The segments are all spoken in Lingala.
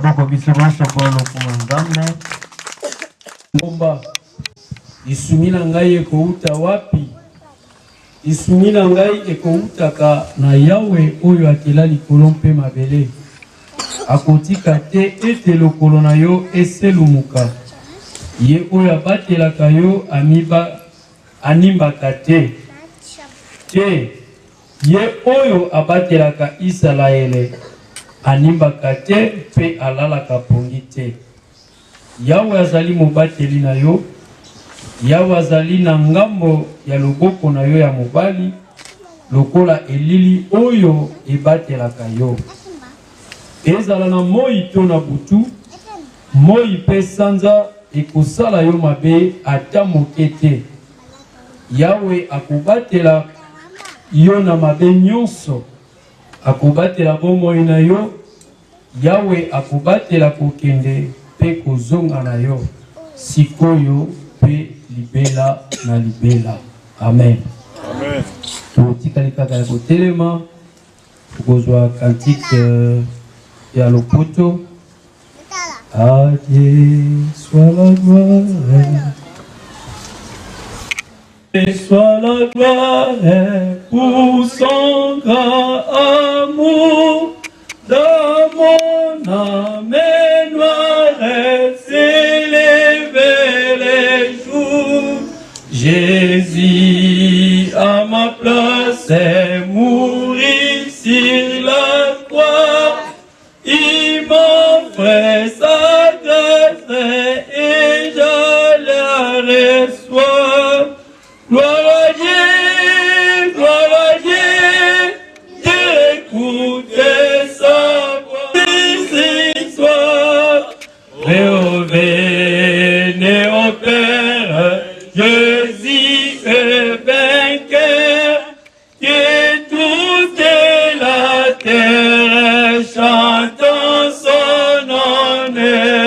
maboko biso nyonso mpo lokumu Nzambe. Ngomba isumila ngai ekouta wapi? Isumila ngai ekoutaka na Yawe oyo atela likolo mpe mabele. Akotika te ete lokolo na yo eselumuka. Ye oyo abatelaka yo animbaka te. Te ye oyo abatelaka Isalaele animbaka te mpe alalaka pongi te. Yawe azali mobateli na yo. Yawe azali na ngambo ya loboko na yo ya mobali lokola elili oyo ebatelaka yo. Ezala na moi to na butu, moi pe sanza ekosala yo mabe ata moke te. Yawe akobatela yo na mabe nyonso, akobatela bomoi na yo. Yawe akobatela kokende pe kozonga na yo sikoyo pe libela na libela. Amen. Amen. Totikali kaka ya kotelema tokozwa kantike ya lopoto. À Dieu soit la gloire, et soit la gloire pour son grand amour. Dans mon âme noire s'élevait les jours. Jésus à ma place est mourir sur la croix. Il m'offrait sa grâce et je la reçois. Gloire à Dieu, gloire à Dieu, d'écouter sa voix. Ici soir, venez au Père, Jésus est vainqueur, que toute la terre chante son honneur.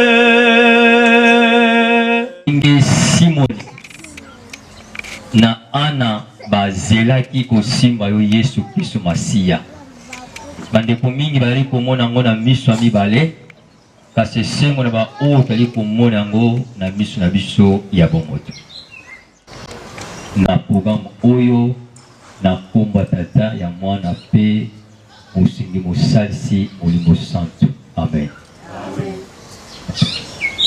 Simon na ana bazelaki kosimba yo Yesu Kristo Masiya. Bandeko mingi bazali komona yango na miso ya mibale, kasi esengo na baoyo tozali komona yango na miso na biso ya bomoto. Na programme oyo na komba tata ya mwana mpe mosingi mosalisi molimo santo. Amen.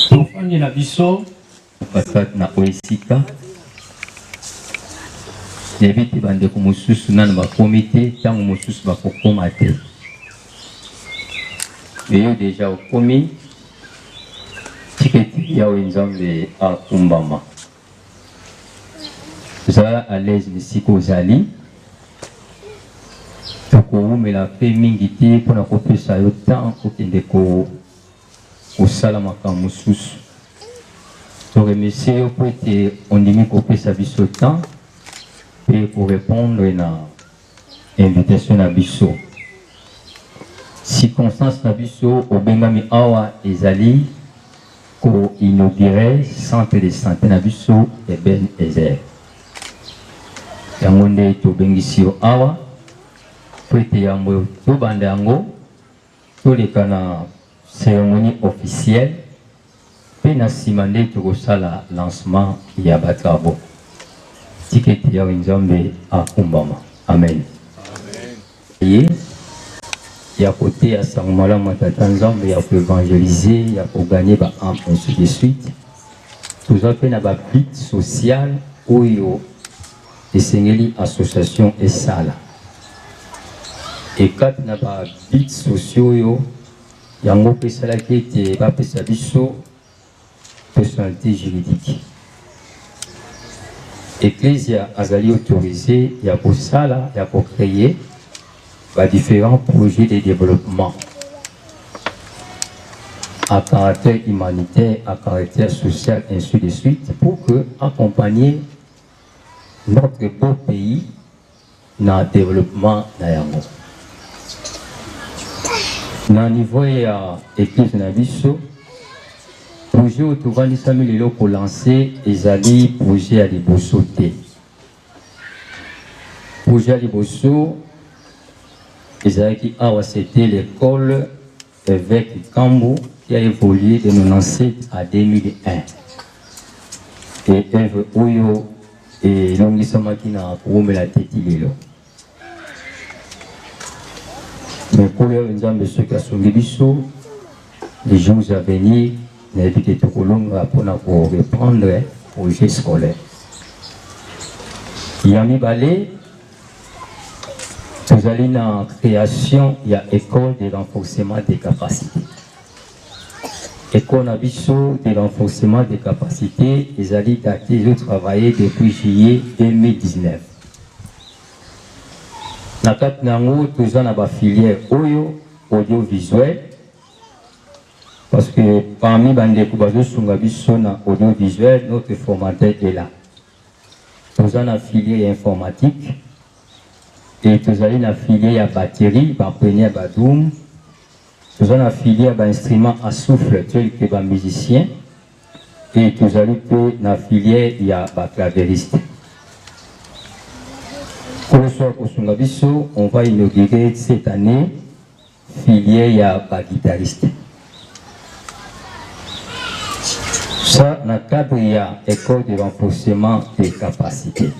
Tofandi na biso patat na oesika yebite bandeko mosusu nano bakomi te, ntango mosusu bakokoma te. Eyo deja okomi, tiketi yawe Nzambe akumbama. Ozala à l'aise misiko ozali, tokoumela pe mingi te mpona kopesa yo temps kokende kosala makambo mosusu. Toremercie yo po ete ondimi kopesa biso temps et pour répondre à l'invitation na biso. Circonstance na biso obengami awa ezali ko inaugurer centre de santé na biso Eben Ezer. Yango nde tobengisi yo awa po ete yango tobanda yango toleka na cérémonie officielle pe na nsima nde tokosala lancement ya batrabo. Tiketi ya Nzambe akumbama. Amen. Amen. Ya côté ya sangmala matata Nzambe ya évangéliser, ya pour gagner ba ainsi de suite. Tout ça fait na ba bit social oyo esengeli association esala. Et quand na ba bit sociaux yo yango pesa la kete ba pesa biso personnalité juridique. Ecclesia azali autorisé ya kosala ya créer différents projets de développement à caractère humanitaire, à caractère social, ainsi de suite, pour accompagner notre beau pays dans le développement d'Ayango. Dans le niveau de l'église Nabiso, projet autour de 100 000 euros pour lancer les alliés projet à Liboso T. Projet à Liboso, c'était l'école avec Kambo qui a évolué de 97 à 2001. Et œuvre Oyo et l'ongisama qui n'a pas la tête il mais pour les gens ceux qui sont les jours à venir, n'évitez tout pour reprendre le projet scolaire. Yami Balé, vous allez dans la création, il y a école de renforcement des capacités. École Nabiso de renforcement des capacités, ils allaient travailler depuis juillet 2019. Dans le cadre de la filière audiovisuel, parce que parmi les audiovisuel, notre formateur est là. Nous avons la filière informatique et nous avons la filière batterie, premier badoum. Nous avons la filière instrument à souffle, tel que les musiciens. Et nous avons la filière il y a clavériste. Pour le soir, on va inaugurer cette année filière il y a guitariste. Ça, dans le cadre, il y a école de renforcement des capacités.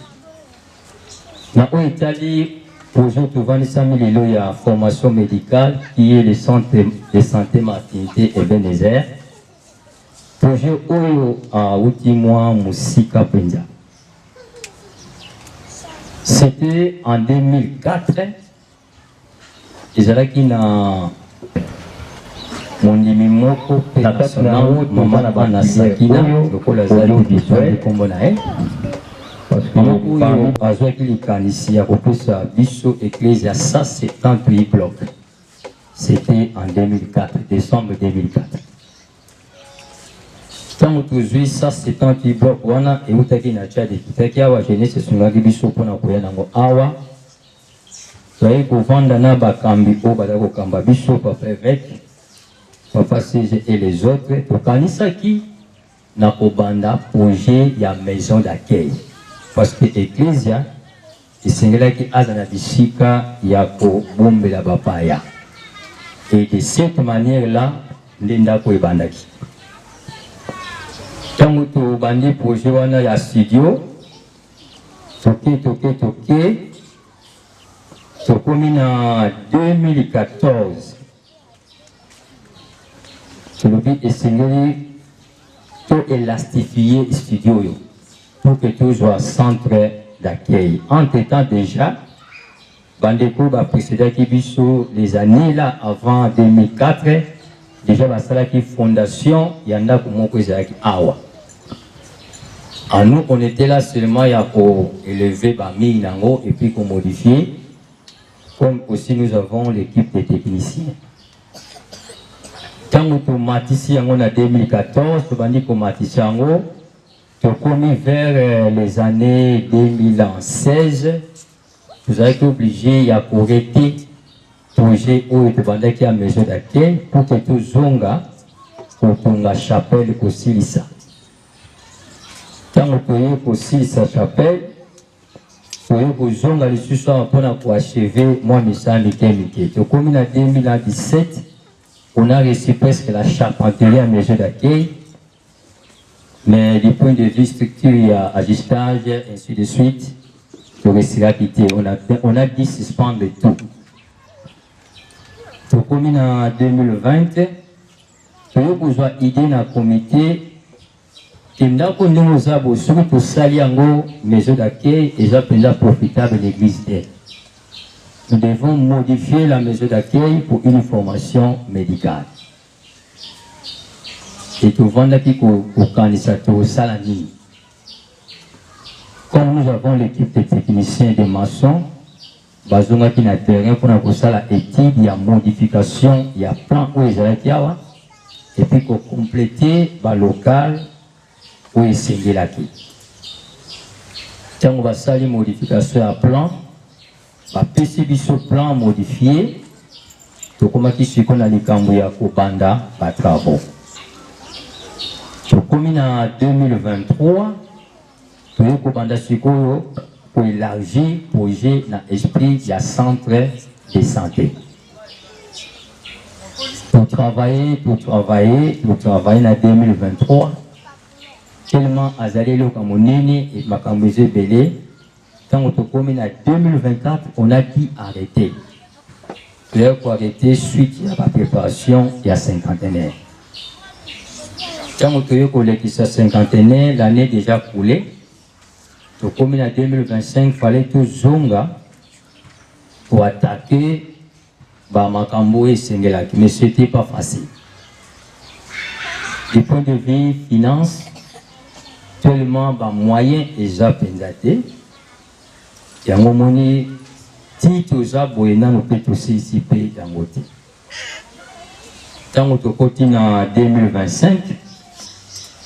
Dans l'Italie, pour trouver il y a formation médicale qui est le centre de santé maternité et Bénézer. Projet Oyo à Outimoa Moussika Penza. C'était en 2004. Ils allaient qui na mondimi moko personnel maman na bana sakina lokola zali visuel kombo na ye parce que oyo azwaki likanisi ya kopesa biso ecclesia 178 blocs. C'était en 2004, décembre 2004. Tant que tu 178 blocs wana eutaki na Tchad kitaki awa jeunesse esungaki biso mpona koya nango awa toyei kovanda na bakambi oyo bazali kokamba biso papa évêque Papa CG et les autres, tokanisaki na kobanda projet ya maison d'accueil. Parce que l'Ecclésia, esengelaki azana bisika ya kobombela bapaya. Et de cette manière-là, ndako ebandaki. Tango tobandi projet wana ya studio, toke, tokomi na 2014. Je le dis, essayer de élastifier le studio pour que tout soit centre d'accueil. Entre-temps déjà, Bandeko va précéder les années là avant 2004, déjà la salle qui fondation, il y en a comme Awa. En nous, on était là seulement pour élever Bami Nango et puis pour modifier, comme aussi nous avons l'équipe des techniciens. Quand nous avons matissé en 2014, nous avons matissé en haut, nous avons vers les années 2016, nous avons été obligés à arrêter le projet où nous avons été à maison d'accueil pour que tout zonga pour la chapelle de Silissa. Quand nous avons aussi sa chapelle, nous avons zonga les sous-soins pour achever moi message Miké. Nous avons en 2017. On a reçu presque la charpenterie à maison d'accueil, mais du point de vue structure, il y a ajustage, ainsi de suite, le restera quitté. On a dit suspendre tout. Pour commune en 2020, nous avons idée dans le comité, et nous avons surtout sali en maison d'accueil et nous profitable de l'église d'aide. Nous devons modifier la maison d'accueil pour une formation médicale. Et tout le monde qui est au Salami. Comme nous avons l'équipe de techniciens et de maçons, nous avons un terrain pour la étude, il y a modification, il y a plan où ils allaient et puis pour compléter le local où ils sont là. Quand on va faire une modification à plan, on va PCB ce plan modifié, donc on va dire qu'on a les cambouillas au banda, pas travaux. Donc comme en 2023, on va pour élargir le projet dans l'esprit du centre de santé. Pour travailler en 2023, tellement Azalé le Kamonini et Makambouzé Belé, quand on termine en 2024, on a dit arrêter. D'ailleurs, pour arrêter suite à la préparation, il y a cinquantenaire. Quand on a sa cinquantenaire, l'année déjà coulée, on termine en 2025, il fallait tout zonga pour attaquer Makambo et Sengelak. Mais ce n'était pas facile. Du point de vue finance, tellement de moyens déjà pendatés. Il y a un moment où titre Zaboena nous peut aussi ici payer dans le côté. Quand on continue en 2025,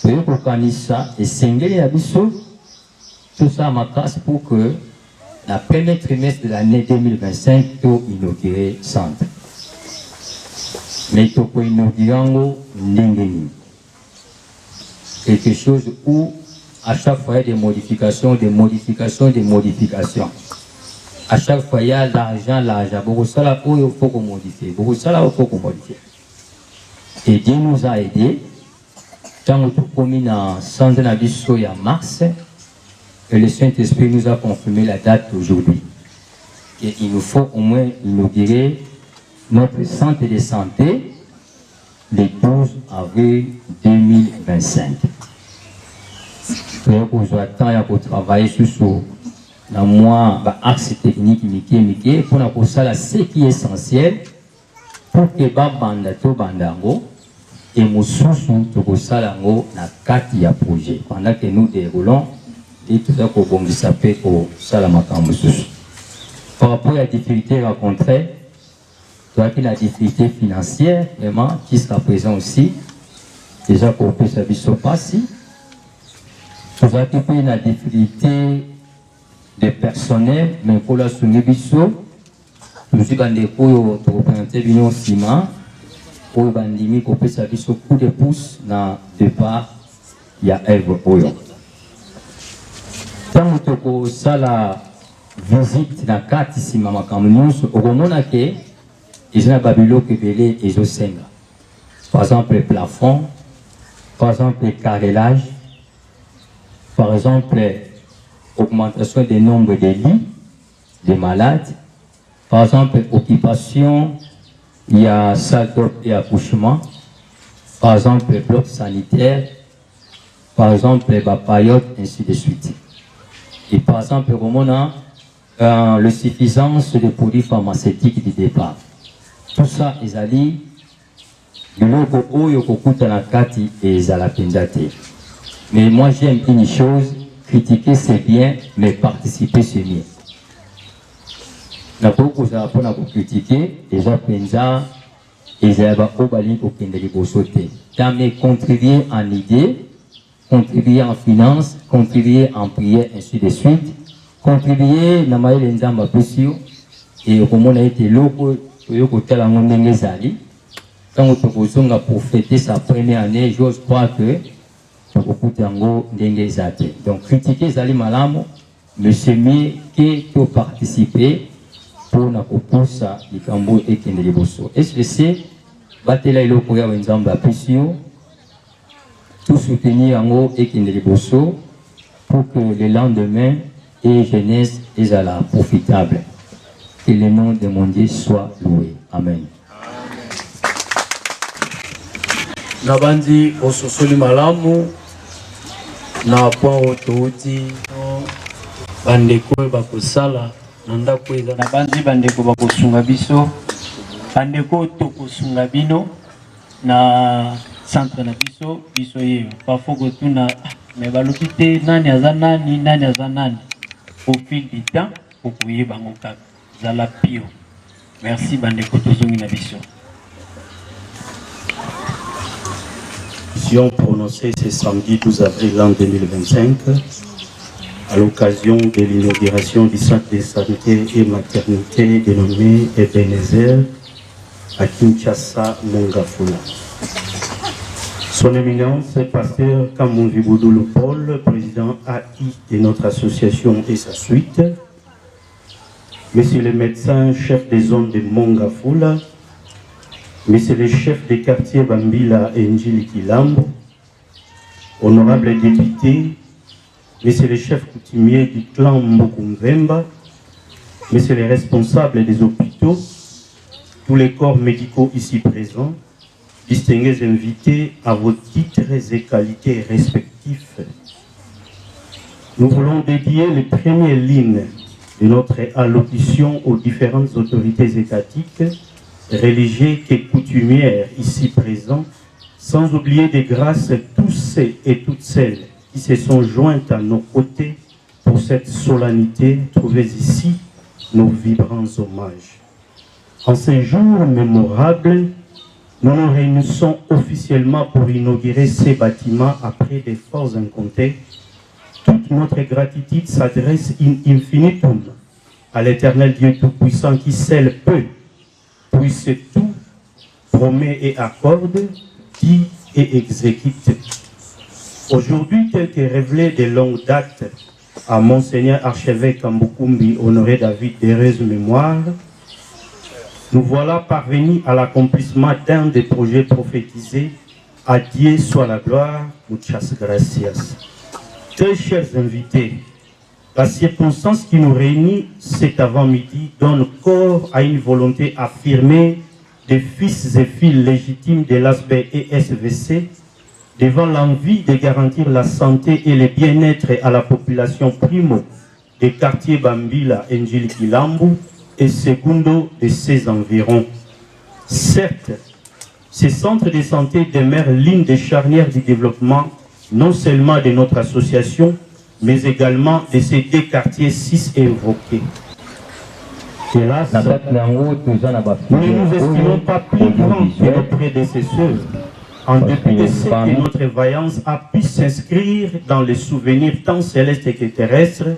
on peut organiser ça et Sengel et Abisso, tout ça à ma classe pour que la première trimestre de l'année 2025 soit inauguré centre. Mais il faut inaugurer quelque chose où à chaque fois il y a des modifications. À chaque fois il y a l'argent. Beaucoup ça là il faut qu'on modifie. Et Dieu nous a aidés. Quand on est commis dans le centre de en mars, et le Saint-Esprit nous a confirmé la date d'aujourd'hui. Et il nous faut au moins inaugurer notre centre de santé le 12 avril 2025. Donc, on attend pour travailler sur ce mois axe technique pour ça ce qui est essentiel pour que bandango et mususu to salango na kati ya projet pendant que nous déroulons et tout ça pour bon s'appeler au salamaka mususu. Par rapport à la difficulté rencontrée, la difficulté financière vraiment qui sera présent aussi déjà pour que ça puisse se passer. Vous avez la difficulté de personnel, mais pour la soumission, nous avons représenté le ciment pour bandimi pour ça puisse coup de pouce dans départ il y a Eve Oyo. Quand nous avons la visite dans 4 ciment makamnews, au moment que ils ont babilo que belé et au senga. Par exemple le plafond, par exemple le carrelage. Par exemple, augmentation du nombre de lits, des malades. Par exemple, occupation, il y a salle et accouchement. Par exemple, bloc sanitaire. Par exemple, les paillotes, ainsi de suite. Et par exemple, on a la suffisance de produits pharmaceutiques du départ. Tout ça, ils allaient de l'eau au yokokuta dans la kati et ils allaient pendate. Mais moi j'aime une chose, critiquer c'est bien, mais participer c'est mieux. Na beaucoup ça pour na critiquer, les gens pensa et ça va au bali au kendeli bosote. Mais contribuer en idée, contribuer en finance, contribuer en prière ainsi de suite, contribuer na maïle nzamba pesio et au moment a été loko yoko tala ngondenge zali. Quand on te pour fêter sa première année, j'ose croire que donc critiquer Zali Malamo, mais c'est mieux que participer pour na koposa likambo et kendeli boso. Et je sais, batela ilo koya wenzamba pisio, tout soutenir ango et kendeli boso pour que le lendemain et jeunesse est à la profitable. Que le nom de mon Dieu soit loué. Amen. Nabandi ososoli malamu na point otouti bandeko bakosala na ndako eza na banzi bandeko bakosunga biso bandeko tokosunga bino na centre na biso yeyo parfois kotuna me balobi te nani aza nani au fil du temps okoyeba ngo kaka zala pio. Merci bandeko tozongi na biso. Prononcée ce samedi 12 avril 2025 à l'occasion de l'inauguration du centre de santé et maternité dénommé Ebenezer à Kinshasa, Mongafula. Son éminence, pasteur Kamunzi Boudoulou Paul, président AI de notre association et sa suite, monsieur le médecin chef des zones de Mongafula, Messieurs les chefs des quartiers Bambila et Njili-Kilambo, honorables députés, messieurs les chefs coutumiers du clan Mbokumvemba, messieurs les responsables des hôpitaux, tous les corps médicaux ici présents, distingués invités à vos titres et qualités respectifs. Nous voulons dédier les premières lignes de notre allocution aux différentes autorités étatiques, religieuses et coutumières ici présents, sans oublier de grâce tous ceux et toutes celles qui se sont jointes à nos côtés pour cette solennité. Trouvez ici nos vibrants hommages. En ces jours mémorables, nous nous réunissons officiellement pour inaugurer ces bâtiments après des efforts incomptés. Toute notre gratitude s'adresse in infinitum à l'Éternel Dieu Tout-Puissant qui seul peut, puisse tout, promet et accorde, dit et exécute. Aujourd'hui, tel que révélé de longue date à Monseigneur Archevêque Kambukumbi, honoré David d'heureuse mémoire, nous voilà parvenus à l'accomplissement d'un des projets prophétisés. À Dieu soit la gloire, muchas gracias. Très chers invités, la circonstance qui nous réunit cet avant-midi donne corps à une volonté affirmée des fils et filles légitimes de l'ASB et SVC devant l'envie de garantir la santé et le bien-être à la population primo des quartiers Bambila, Njili-Kilambo et Segundo de ses environs. Certes, ces centres de santé demeurent l'une des charnières du développement non seulement de notre association, mais également de ces deux quartiers 6 évoqués. Hélas, nous ne nous estimons pas plus grands que nos prédécesseurs, en dépit de ce que notre vaillance a pu s'inscrire dans les souvenirs tant célestes que terrestres,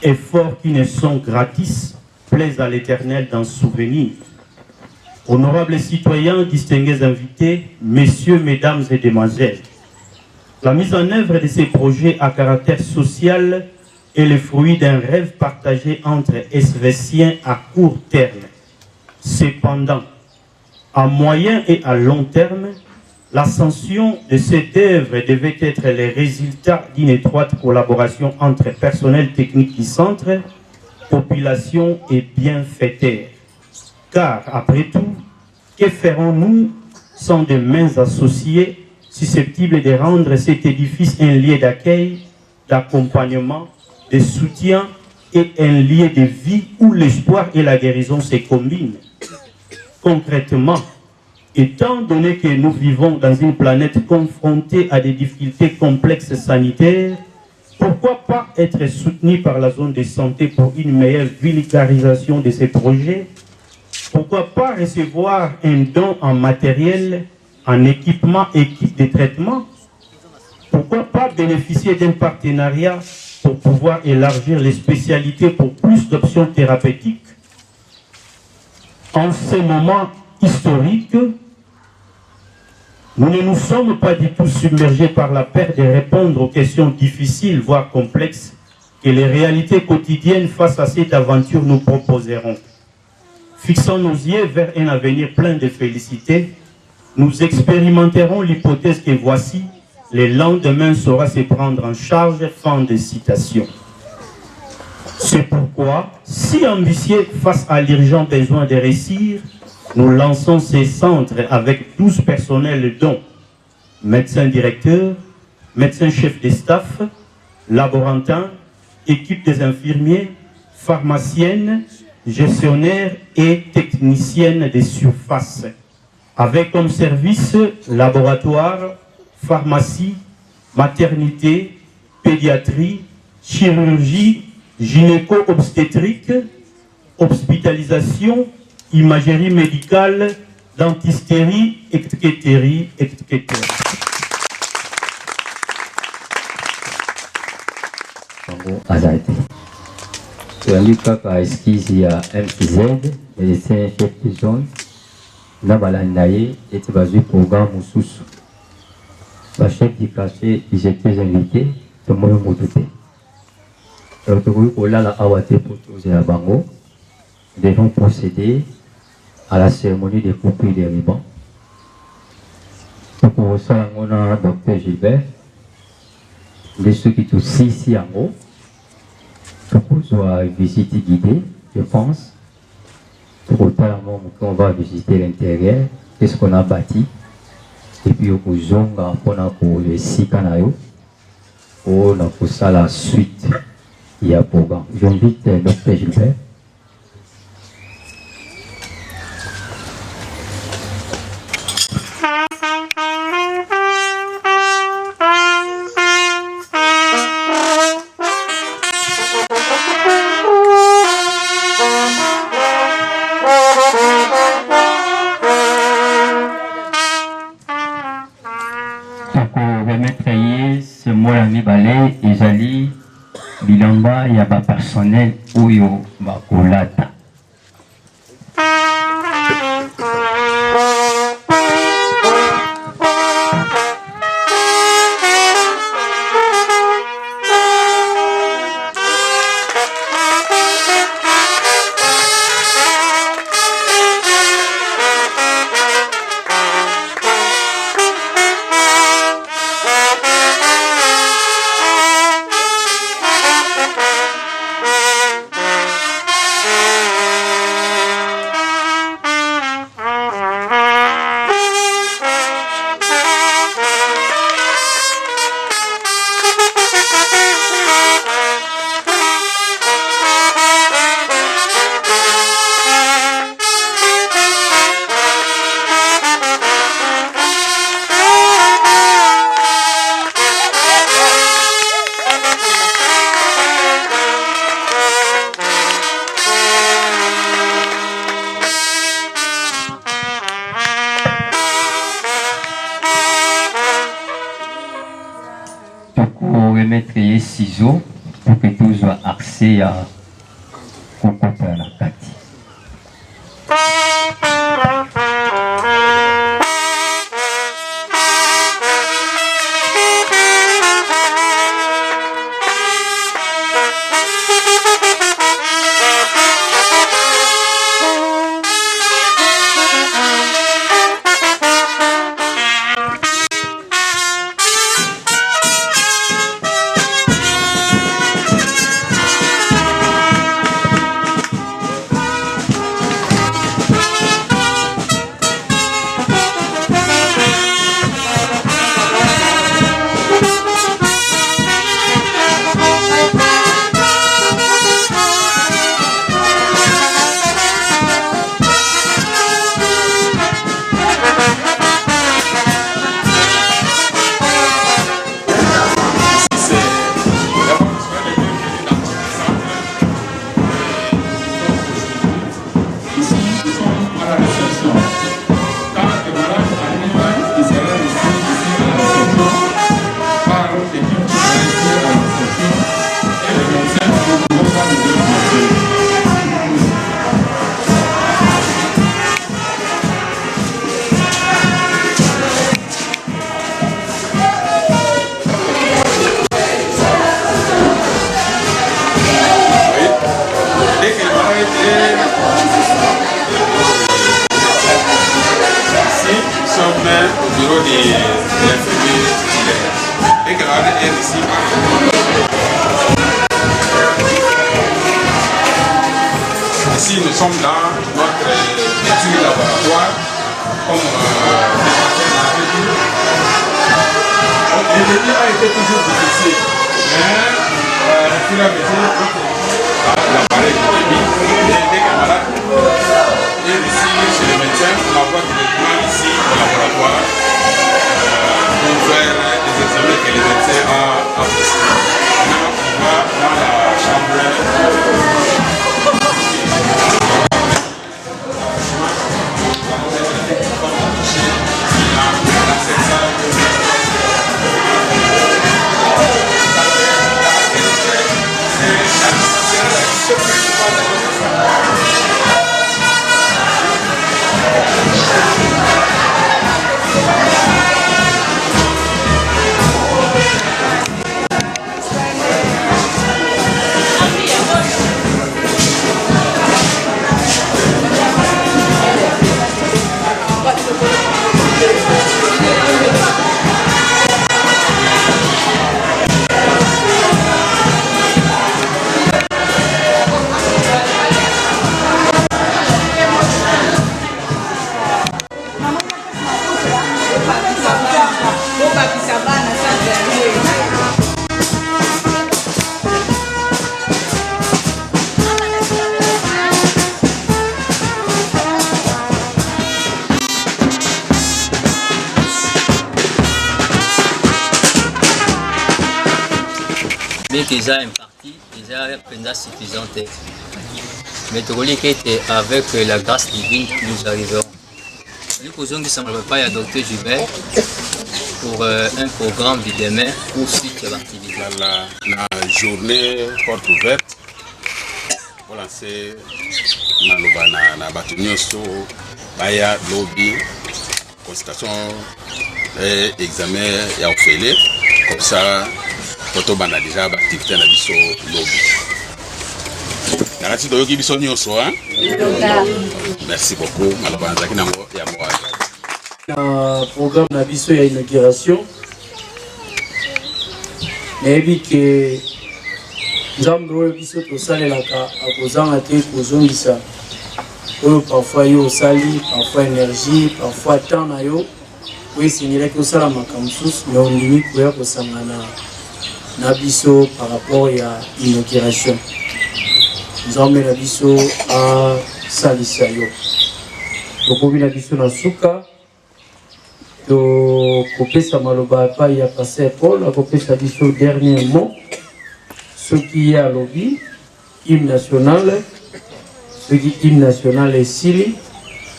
efforts qui ne sont gratis, plaisent à l'Éternel d'en souvenir. Honorables citoyens, distingués invités, messieurs, mesdames et demoiselles, la mise en œuvre de ces projets à caractère social est le fruit d'un rêve partagé entre SVCiens à court terme. Cependant, à moyen et à long terme, l'ascension de cette œuvre devait être le résultat d'une étroite collaboration entre personnel technique du centre, population et bienfaiteurs. Car, après tout, que ferons-nous sans de mains associées susceptibles de rendre cet édifice un lieu d'accueil, d'accompagnement, de soutien et un lieu de vie où l'espoir et la guérison se combinent. Concrètement, étant donné que nous vivons dans une planète confrontée à des difficultés complexes sanitaires, pourquoi pas être soutenu par la zone de santé pour une meilleure vulgarisation de ces projets? Pourquoi pas recevoir un don en matériel, en équipement, équipe de traitement? Pourquoi pas bénéficier d'un partenariat pour pouvoir élargir les spécialités pour plus d'options thérapeutiques? En ce moment historique, nous ne nous sommes pas du tout submergés par la peur de répondre aux questions difficiles, voire complexes, que les réalités quotidiennes face à cette aventure nous proposeront. Fixant nos yeux vers un avenir plein de félicité, nous expérimenterons l'hypothèse que voici, le lendemain saura se prendre en charge. Fin de citation. C'est pourquoi, si ambitieux face à l'urgent besoin de réussir, nous lançons ces centres avec 12 personnels dont médecins directeurs, médecins chefs de staff, laborantins, équipe des infirmiers, pharmaciennes, gestionnaires et techniciennes des surfaces, avec comme service laboratoire, pharmacie, maternité, pédiatrie, chirurgie, gynéco-obstétrique, hospitalisation, imagerie médicale, dentisterie, etc. Tuandika kaka eskizi ya MTZ, médecin chef de zone, na balanda ye eti bazwi programme mosusu. Ba chef du quartier, ils étaient invités, tomoi moto te. Alors tokoki kolala awa te po tozela bango, devons procéder à la cérémonie des coupes et des rubans. Donc, on reçoit un docteur Gilbert, de ceux qui sont ici en haut. Donc, on doit visiter guidée, je pense. Pour autant, on va visiter l'intérieur, qu'est-ce qu'on a bâti. Et puis, on va pour le Sikanayo. On a pour ça la suite. Il y a programme. J'invite le docteur Gilbert. ezali bilamba ya ba personnel oyo bakolata. Remettre les ciseaux pour que tout soit accès à comprendre la carte. Ici, nous sommes dans notre étude laboratoire, comme l'avait dit. Le début a été toujours difficile, mais au fur et à mesure, l'appareil des camarades et ici, chez les médecins, on envoie directement ici au laboratoire pour faire les examens que les médecins ont prescrits. Maintenant, on va dans la chambre. mais qu'ils aient une partie, ils aient une suffisante. Mais avec la grâce divine, nous arriverons. Nous posons que ça ne va pas y a Dr Gilbert pour un programme de demain ou site d'activité. La journée porte ouverte pour lancer na bato nyonso baya lobby consultation et examen ya ofele comme ça poto bana déjà activité na biso lobby nakati toyoki biso nyonso hein. Merci beaucoup malobanzaki nango ya moaga na programme na biso ya inauguration nayebi ke nzambe oyo biso tosalelaka akozanga te kozongisa oyo parfois yo osali parfois énergie parfois temps na yo oyo esengelaki osala makambo mosusu me ondimi koya kosangana na biso par rapport ya inauguration nzambe na biso asalisa yo tokomi na biso na suka tokopesa maloba epai ya paster Paul akopesa biso dernier mot soki ye alobi hymne national soki hymne national esili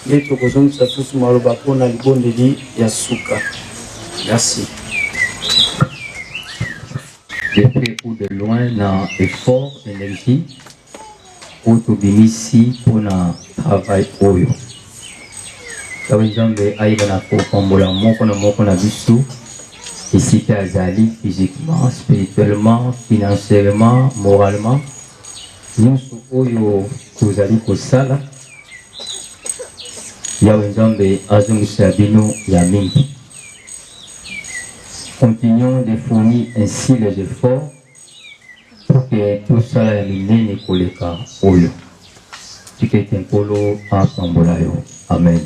nde tokozongisa susu maloba mpona libondeli ya suka. Merci. De près ou de loin na effort énergie otobimisi mpona travail oyo tawe nzambe ayeba na kokombola moko na biso esika azali physiquement, spirituellement, financièrement, moralement nyonso oyo tozali kosala yawe nzambe azongisa bino ya mingi. Continuons de fournir ainsi les efforts pour que tout cela ya minene koleka oyo tikete nkolo akombola yo. Amen.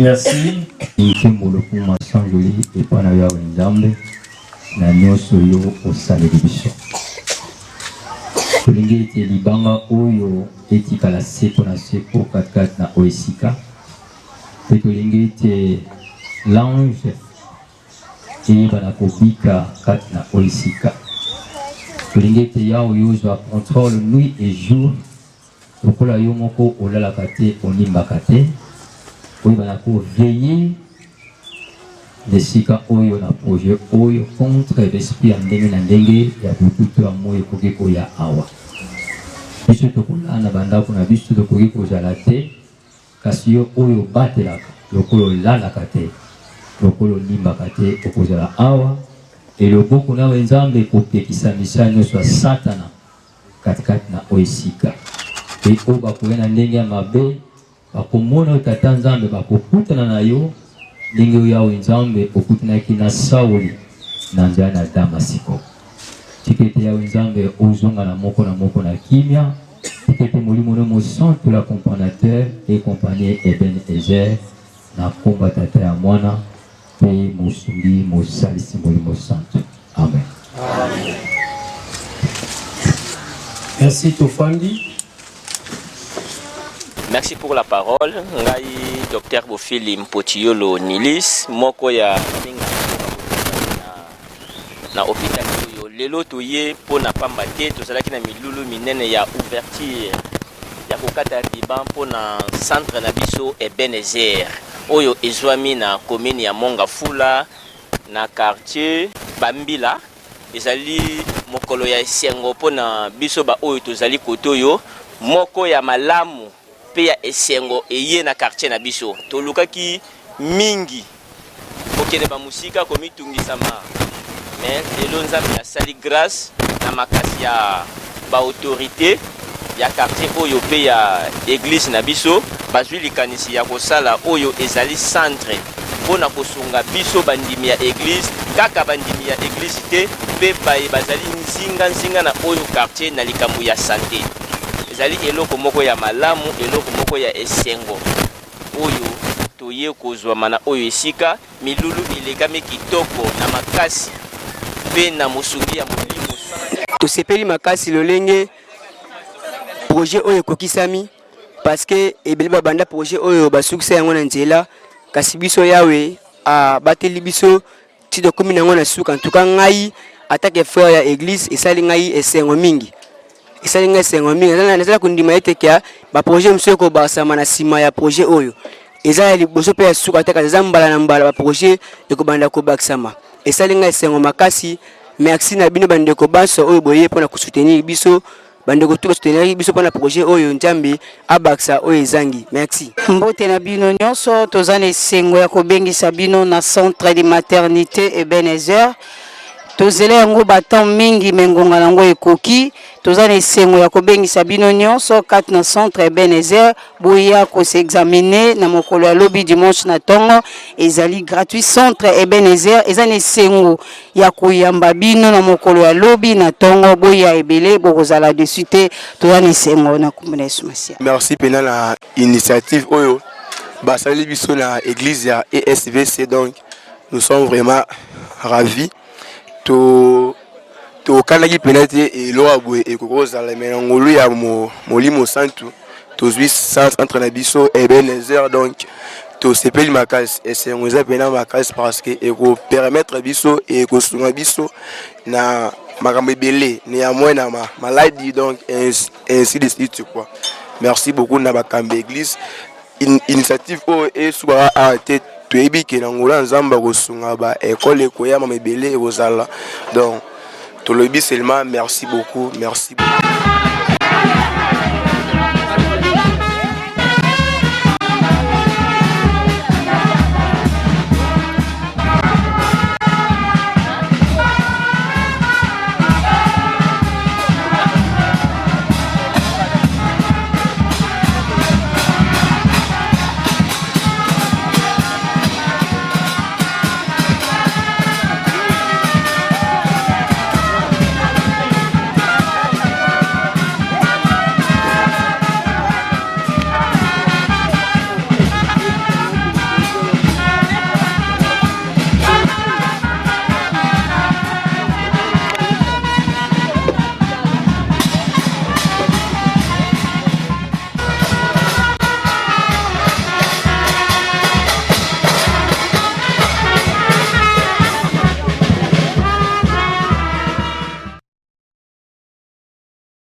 Merci. Nkemoloku masangoli epana ya nzambe na nyonso yo osaleli biso. Tolingi ete libanga oyo etikala seko na seko katikati na oesika. Pe tolingi ete l'ange eyeba na kobika kati na oesika. Tolingi ete yawe yozwa contrôle nuit et jour. Lokola yo moko olalaka te onimbaka te. Oui, on a veiller les sika oyo na projet oyo contre l'esprit andenge na ndenge ya bututu amoye koke koya awa. Biso tokola na bandako na biso tokoki kozala te kasi yo oyo batelaka lokolo lalaka te lokolo nimbaka te okozala awa et loboko na nzambe kopekisa misala nyonso ya satana katikati na oesika e oyo bakoya na ndenge ya mabe bakomona tata nzambe bakokutana na yo ndenge oyo yawe nzambe okutanaki na Sauli na nzela na Damasiko. Tikete yawe nzambe ozonga na moko na kimia tikete molimo no mosantu la compagnateur et compagnie Eben Ezer na komba tata ya mwana pe mosungi mosalisi molimo santu. Amen. Merci Tofandi. Merci pour la parole. Ngai Dr Bofili Mpotiolo Nilis moko ya na hôpital yo lelo toye pona pamba te tozalaki na milulu minene ya ouverture ya kokata riban pona centre na biso Ebenezer oyo ezwami na commune ya Mongafula na quartier Bambila ezali mokolo ya esengo pona biso ba oyo tozali kotoyo moko ya malamu pe ya esengo eye na quartier na biso tolukaki mingi okende ba musika komitungisama mais lelo nzambe asali grâce na makasi ya ba autorité ya quartier oyo pe ya église na biso bazwi likanisi ya kosala oyo ezali centre pona kosunga biso bandimi ya église kaka bandimi ya église te pe baye bazali nzinga na oyo quartier na likambo ya santé ezali eloko moko ya malamu eloko moko ya esengo oyo toye kozwa mana oyo esika milulu elegami kitoko na makasi pe na mosungi ya molimo tosepeli makasi lolenge projet oyo kokisami parce que ebele babanda projet oyo basukisa yango na nzela kasi biso yawe bateli biso ti tokomi nango na suka en tout cas ngai atake frère ya église esali ngai esengo mingi esalinga esengo mingi nazala kundima ete kia ba projet monsieur ko basama na sima ya projet oyo ezala liboso pe ya suka ataka eza mbala na mbala ba projet ekobanda ko baksama esalinga esengo makasi merci na bino bandeko banso oyo boye pona ko soutenir biso bandeko tu soutenir biso pona projet oyo Nzambe abaksa oyo ezangi merci mbote na bino nyonso tozana esengo ya kobengisa bino na centre de maternité Ebenezer tozele yango baton mingi mengonga nango ekoki tozana esengo ya kobengisa bino nyonso kat na centre Ebenezer boya ko s'examiner na mokolo ya lobi dimanche na tongo ezali gratuit centre Ebenezer ezana esengo ya koyamba bino na mokolo ya lobi na tongo boya ebele bokozala dessus te tozana esengo na kumuna Yesu Masia. Merci pena na initiative oyo basali biso na église ya ESVC donc nous sommes vraiment ravis to kanaki penate eloa boye ekokozala mais ngolu ya molimo santu tozwi centre na biso Ebenezer donc to sepeli makasi esengo eza pena makasi parce que eko permettre biso et kosunga biso na makambo ebele néanmoins na maladie donc ainsi de suite quoi. Merci beaucoup na bakambe église initiative o et suba a tête toyebi ke na ngola nzamba kosunga ba école ekoya mamebele ekozala donc tolobi seulement merci beaucoup.